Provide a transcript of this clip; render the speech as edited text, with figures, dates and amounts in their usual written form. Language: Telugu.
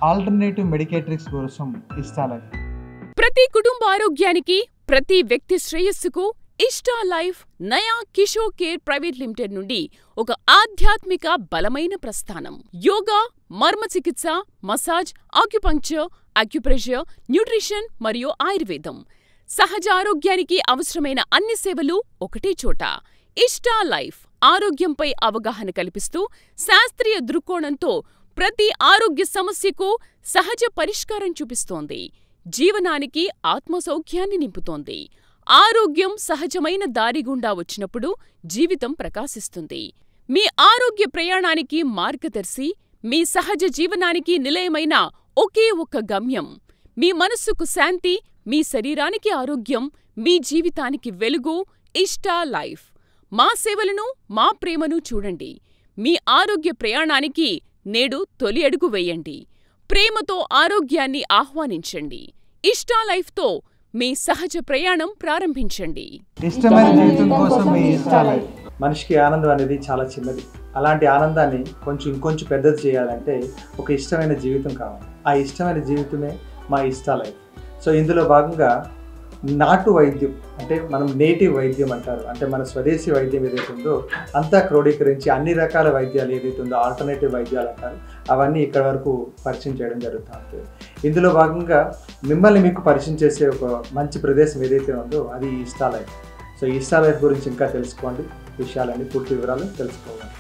ఆల్టర్నేటివ్ మెడికేటరీస్ కోసం ఇష్టాలై. ప్రతి కుటుంబ ఆరోగ్యానికి, ప్రతి వ్యక్తి శ్రేయస్సుకు ఇష్టా లైఫ్ నయా కిషోర్ కేర్ ప్రైవేట్ లిమిటెడ్ నుండి ఒక ఆధ్యాత్మిక బలమైన ప్రస్థానం. యోగా, మర్మ చికిత్స, మసాజ్, ఆక్యుపంక్చర్, అక్యుప్రెషర్, న్యూట్రిషన్ మరియు ఆయుర్వేదం. సహజ ఆరోగ్యానికి అవసరమైన అన్ని సేవలు ఒకటే చోట. ఇష్టా లైఫ్ ఆరోగ్యంపై అవగాహన కల్పిస్తూ శాస్త్రీయ దృక్కోణంతో ప్రతి ఆరోగ్య సమస్యకు సహజ పరిష్కారం చూపిస్తోంది. జీవనానికి ఆత్మసౌఖ్యాన్ని నింపుతోంది. ఆరోగ్యం సహజమైన దారి గుండా వచ్చినప్పుడు జీవితం ప్రకాశిస్తుంది. మీ ఆరోగ్య ప్రయాణానికి మార్గదర్శి, మీ సహజ జీవనానికి నిలయమైన ఒకే ఒక్క గమ్యం. మీ మనస్సుకు శాంతి, మీ శరీరానికి ఆరోగ్యం, మీ జీవితానికి వెలుగు. ఇష్టా లైఫ్. మా సేవలను, మా ప్రేమను చూడండి. మీ ఆరోగ్య ప్రయాణానికి నేడు తొలి అడుగు వేయండి. ప్రేమతో ఆరోగ్యాన్ని ఆహ్వానించండి. ఇష్టా లైఫ్తో మీ సహజ ప్రయాణం ప్రారంభించండి. ఇష్టమైన జీవితం కోసం మీ ఇష్టాలై. మనిషికి ఆనందం అనేది చాలా చిన్నది. అలాంటి ఆనందాన్ని ఇంకొంచెం పెద్దది చేయాలంటే ఒక ఇష్టమైన జీవితం కావాలి. ఆ ఇష్టమైన జీవితమే మా ఇష్టా లైఫ్. సో ఇందులో భాగంగా నాటు వైద్యం, అంటే మనం నేటివ్ వైద్యం అంటారు, అంటే మన స్వదేశీ వైద్యం ఏదైతే ఉందో అంతా క్రోడీకరించి అన్ని రకాల వైద్యాలు ఏదైతే ఉందో ఆల్టర్నేటివ్ వైద్యాలు అంటారు, అవన్నీ ఇక్కడ వరకు పరిచయం చేయడం జరుగుతూ ఉంటుంది. ఇందులో భాగంగా మిమ్మల్ని మీకు పరిచయం చేసే ఒక మంచి ప్రదేశం ఏదైతే ఉందో అది ఇష్టా లైఫ్. సో ఇష్టా లైఫ్ గురించి ఇంకా తెలుసుకోండి, విషయాలన్నీ పూర్తి వివరాలు తెలుసుకోవాలి.